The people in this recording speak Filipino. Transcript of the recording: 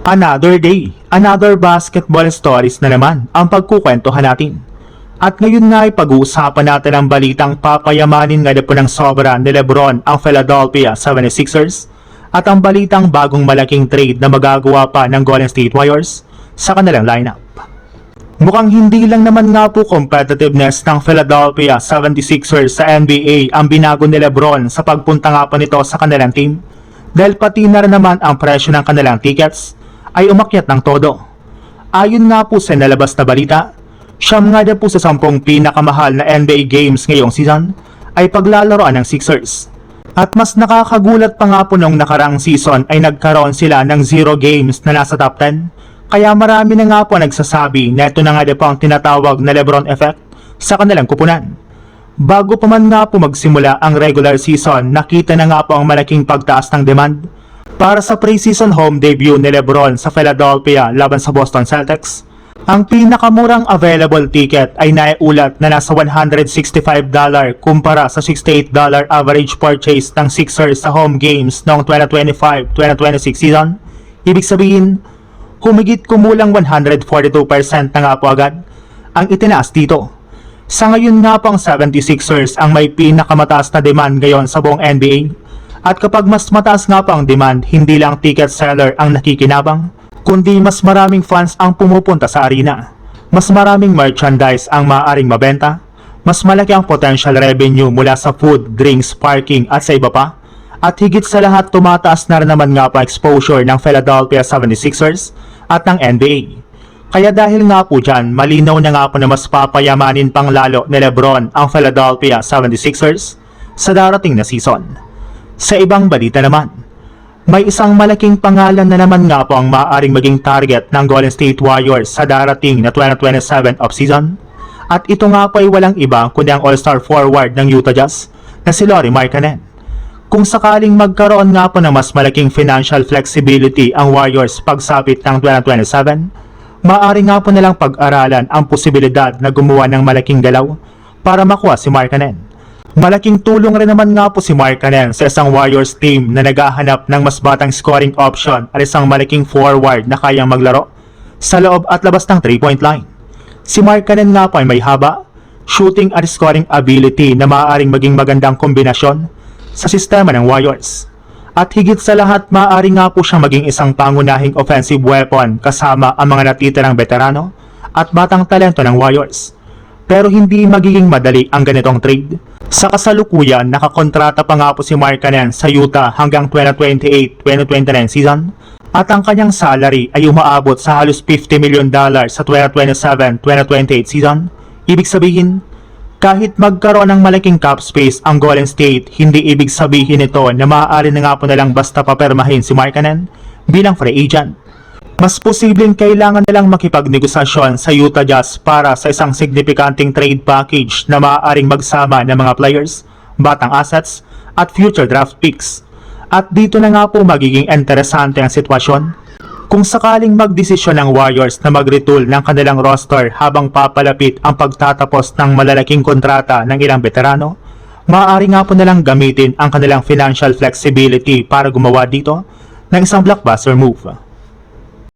Another day, another basketball stories na naman ang pagkukwentuhan natin. At ngayon nga ay pag-uusapan natin ang balitang papayamanin nga po ng sobra ni Lebron ang Philadelphia 76ers at ang balitang bagong malaking trade na magagawa pa ng Golden State Warriors sa kanilang lineup. Mukhang hindi lang naman nga po competitiveness ng Philadelphia 76ers sa NBA ang binago ni Lebron sa pagpunta nga po nito sa kanilang team, dahil pati na rin naman ang presyo ng kanilang tickets ay umakyat ng todo. Ayon nga po sa nalabas na balita, siyam nga po sa 10 pinakamahal na NBA games ngayong season ay paglalaroan ng Sixers. At mas nakakagulat pa nga po nung nakarang season ay nagkaroon sila ng 0 games na nasa top 10. Kaya marami na nga po nagsasabi na ito na nga po ang tinatawag na Lebron effect sa kanilang kupunan. Bago pa man nga po magsimula ang regular season, nakita na nga po ang malaking pagtaas ng demand para sa preseason home debut ni Lebron sa Philadelphia laban sa Boston Celtics. Ang pinakamurang available ticket ay naiulat na nasa $165 kumpara sa $68 average purchase ng Sixers sa home games noong 2025-2026 season. Ibig sabihin, humigit kumulang 142% na nga po agad ang itinaas dito. Sa ngayon nga po ang 76ers ang may pinakamataas na demand ngayon sa buong NBA. At kapag mas mataas nga po ang demand, hindi lang ticket seller ang nakikinabang, kundi mas maraming fans ang pumupunta sa arena. Mas maraming merchandise ang maaaring mabenta, mas malaki ang potential revenue mula sa food, drinks, parking at sa iba pa. At higit sa lahat, tumataas na rin naman nga po exposure ng Philadelphia 76ers at ng NBA. Kaya dahil nga po dyan, malinaw na nga po na mas papayamanin pang lalo ni Lebron ang Philadelphia 76ers sa darating na season. Sa ibang balita naman, may isang malaking pangalan na naman nga po ang maaaring maging target ng Golden State Warriors sa darating na 2027 offseason. At ito nga po ay walang iba kundi ang all-star forward ng Utah Jazz na si Lauri Markkanen. Kung sakaling magkaroon nga po ng mas malaking financial flexibility ang Warriors pagsapit ng 2027, maaari nga po nilang pag-aralan ang posibilidad na gumawa ng malaking galaw para makuha si Markkanen. Malaking tulong rin naman nga po si Markkanen sa isang Warriors team na naghahanap ng mas batang scoring option at isang malaking forward na kayang maglaro sa loob at labas ng 3-point line. Si Markkanen nga po ay may haba, shooting at scoring ability na maaaring maging magandang kombinasyon sa sistema ng Warriors. At higit sa lahat, maaari nga po siyang maging isang pangunahing offensive weapon kasama ang mga natitirang veterano at batang talento ng Warriors. Pero hindi magiging madali ang ganitong trade. Sa kasalukuyan, nakakontrata pa nga po si Markkanen sa Utah hanggang 2028-2029 season at ang kanyang salary ay umaabot sa halos $50 million sa 2027-2028 season. Ibig sabihin, kahit magkaroon ng malaking cap space ang Golden State, hindi ibig sabihin ito na maaari na nga po nalang basta papermahin si Markkanen bilang free agent. Mas posibleng kailangan nilang makipagnegosasyon sa Utah Jazz para sa isang signifikanting trade package na maaaring magsama ng mga players, batang assets, at future draft picks. At dito na nga po magiging interesante ang sitwasyon. Kung sakaling magdesisyon ng Warriors na mag-retool ng kanilang roster habang papalapit ang pagtatapos ng malalaking kontrata ng ilang veterano, maaari nga po nilang gamitin ang kanilang financial flexibility para gumawa dito ng isang blockbuster move.